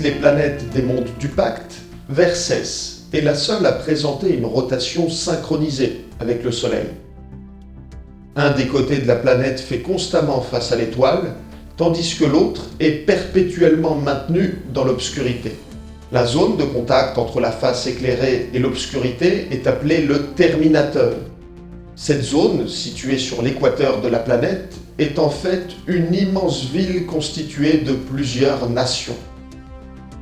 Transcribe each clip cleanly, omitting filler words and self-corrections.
les planètes des mondes du pacte, Versès est la seule à présenter une rotation synchronisée avec le Soleil. Un des côtés de la planète fait constamment face à l'étoile, tandis que l'autre est perpétuellement maintenu dans l'obscurité. La zone de contact entre la face éclairée et l'obscurité est appelée le terminateur. Cette zone, située sur l'équateur de la planète, est en fait une immense ville constituée de plusieurs nations.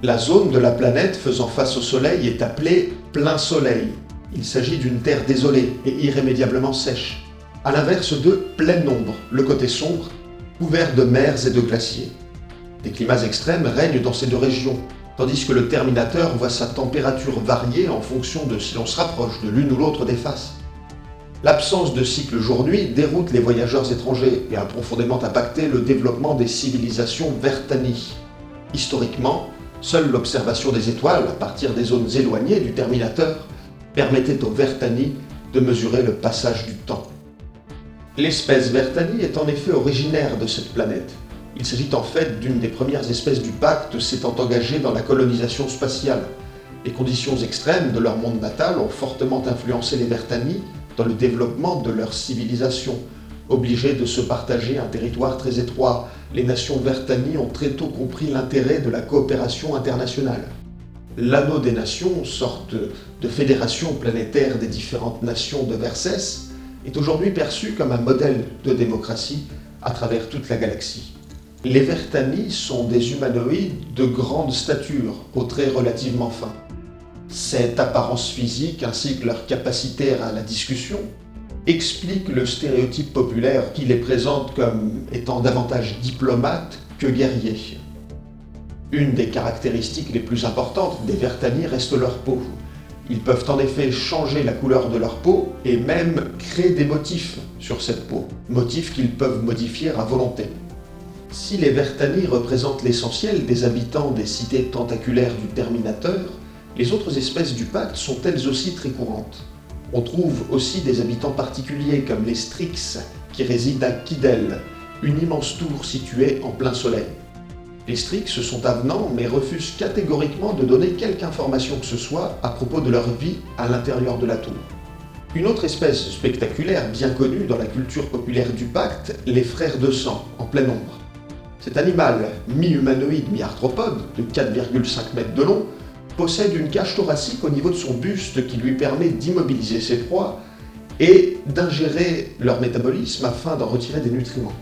La zone de la planète faisant face au Soleil est appelée plein Soleil. Il s'agit d'une terre désolée et irrémédiablement sèche, à l'inverse de pleine ombre, le côté sombre, couvert de mers et de glaciers. Des climats extrêmes règnent dans ces deux régions, tandis que le terminateur voit sa température varier en fonction de si l'on se rapproche de l'une ou l'autre des faces. L'absence de cycle jour-nuit déroute les voyageurs étrangers et a profondément impacté le développement des civilisations Vertani. Historiquement, seule l'observation des étoiles à partir des zones éloignées du terminateur permettait aux Vertani de mesurer le passage du temps. L'espèce Vertani est en effet originaire de cette planète. Il s'agit en fait d'une des premières espèces du pacte s'étant engagée dans la colonisation spatiale. Les conditions extrêmes de leur monde natal ont fortement influencé les Vertani dans le développement de leur civilisation. Obligées de se partager un territoire très étroit, les nations Vertani ont très tôt compris l'intérêt de la coopération internationale. L'Anneau des Nations, sorte de fédération planétaire des différentes nations de Versès, est aujourd'hui perçu comme un modèle de démocratie à travers toute la galaxie. Les Vertani sont des humanoïdes de grande stature, aux traits relativement fins. Cette apparence physique ainsi que leur capacité à la discussion expliquent le stéréotype populaire qui les présente comme étant davantage diplomates que guerriers. Une des caractéristiques les plus importantes des Vertani reste leur peau. Ils peuvent en effet changer la couleur de leur peau et même créer des motifs sur cette peau, motifs qu'ils peuvent modifier à volonté. Si les Vertani représentent l'essentiel des habitants des cités tentaculaires du Terminateur, les autres espèces du pacte sont elles aussi très courantes. On trouve aussi des habitants particuliers comme les Strix qui résident à Kidel, une immense tour située en plein soleil. Les Strix sont avenants mais refusent catégoriquement de donner quelque information que ce soit à propos de leur vie à l'intérieur de la tour. Une autre espèce spectaculaire bien connue dans la culture populaire du pacte, les frères de sang, en pleine ombre. Cet animal, mi-humanoïde, mi-arthropode, de 4,5 mètres de long, possède une cage thoracique au niveau de son buste qui lui permet d'immobiliser ses proies et d'ingérer leur métabolisme afin d'en retirer des nutriments.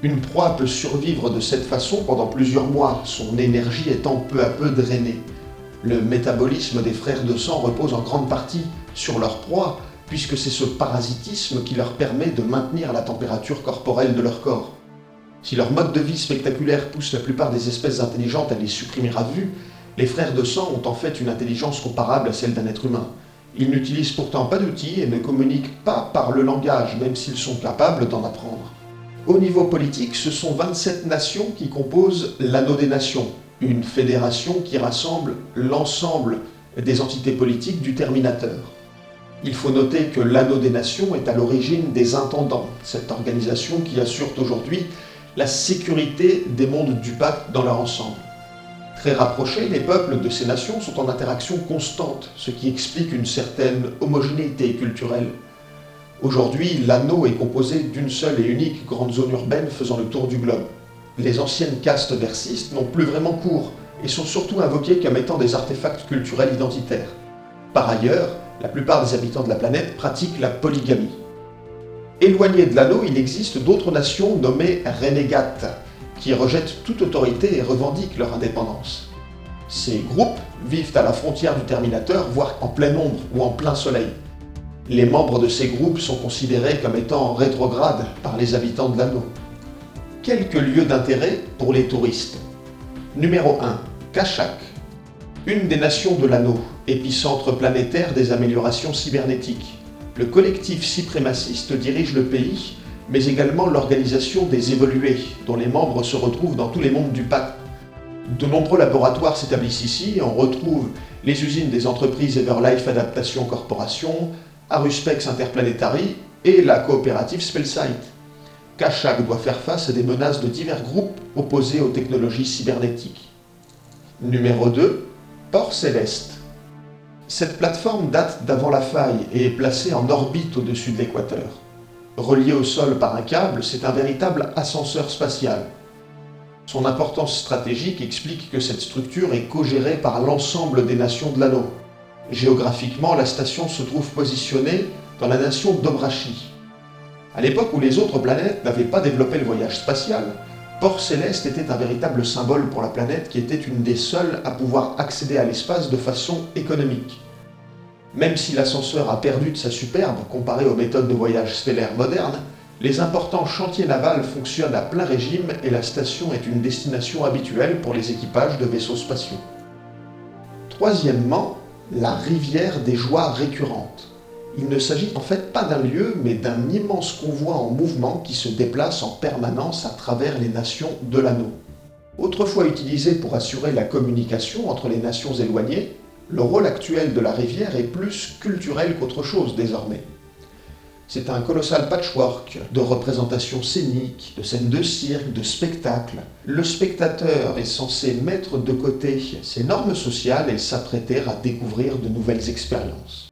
Une proie peut survivre de cette façon pendant plusieurs mois, son énergie étant peu à peu drainée. Le métabolisme des frères de sang repose en grande partie sur leur proie, puisque c'est ce parasitisme qui leur permet de maintenir la température corporelle de leur corps. Si leur mode de vie spectaculaire pousse la plupart des espèces intelligentes à les supprimer à vue, les frères de sang ont en fait une intelligence comparable à celle d'un être humain. Ils n'utilisent pourtant pas d'outils et ne communiquent pas par le langage, même s'ils sont capables d'en apprendre. Au niveau politique, ce sont 27 nations qui composent l'Anneau des Nations, une fédération qui rassemble l'ensemble des entités politiques du Terminateur. Il faut noter que l'Anneau des Nations est à l'origine des Intendants, cette organisation qui assure aujourd'hui la sécurité des mondes du pacte dans leur ensemble. Très rapprochés, les peuples de ces nations sont en interaction constante, ce qui explique une certaine homogénéité culturelle. Aujourd'hui, l'anneau est composé d'une seule et unique grande zone urbaine faisant le tour du globe. Les anciennes castes versistes n'ont plus vraiment cours et sont surtout invoquées comme étant des artefacts culturels identitaires. Par ailleurs, la plupart des habitants de la planète pratiquent la polygamie. Éloignés de l'anneau, il existe d'autres nations nommées renégates, qui rejettent toute autorité et revendiquent leur indépendance. Ces groupes vivent à la frontière du Terminateur, voire en pleine ombre ou en plein soleil. Les membres de ces groupes sont considérés comme étant rétrogrades par les habitants de l'anneau. Quelques lieux d'intérêt pour les touristes. Numéro 1. Kashyyyk. Une des nations de l'anneau, épicentre planétaire des améliorations cybernétiques. Le collectif suprémaciste dirige le pays, mais également l'organisation des évolués, dont les membres se retrouvent dans tous les mondes du pacte. De nombreux laboratoires s'établissent ici, on retrouve les usines des entreprises Everlife Adaptation Corporation, Aruspex Interplanetary et la coopérative Spellsight. Kashyyyk doit faire face à des menaces de divers groupes opposés aux technologies cybernétiques. Numéro 2, Port Céleste. Cette plateforme date d'avant la faille et est placée en orbite au-dessus de l'équateur. Reliée au sol par un câble, c'est un véritable ascenseur spatial. Son importance stratégique explique que cette structure est co-gérée par l'ensemble des nations de l'anneau. Géographiquement, la station se trouve positionnée dans la nation d'Obrashi. À l'époque où les autres planètes n'avaient pas développé le voyage spatial, Port Céleste était un véritable symbole pour la planète qui était une des seules à pouvoir accéder à l'espace de façon économique. Même si l'ascenseur a perdu de sa superbe comparé aux méthodes de voyage stellaire modernes, les importants chantiers navals fonctionnent à plein régime et la station est une destination habituelle pour les équipages de vaisseaux spatiaux. Troisièmement, la rivière des joies récurrentes. Il ne s'agit en fait pas d'un lieu, mais d'un immense convoi en mouvement qui se déplace en permanence à travers les nations de l'anneau. Autrefois utilisé pour assurer la communication entre les nations éloignées, le rôle actuel de la rivière est plus culturel qu'autre chose désormais. C'est un colossal patchwork de représentations scéniques, de scènes de cirque, de spectacles. Le spectateur est censé mettre de côté ses normes sociales et s'apprêter à découvrir de nouvelles expériences.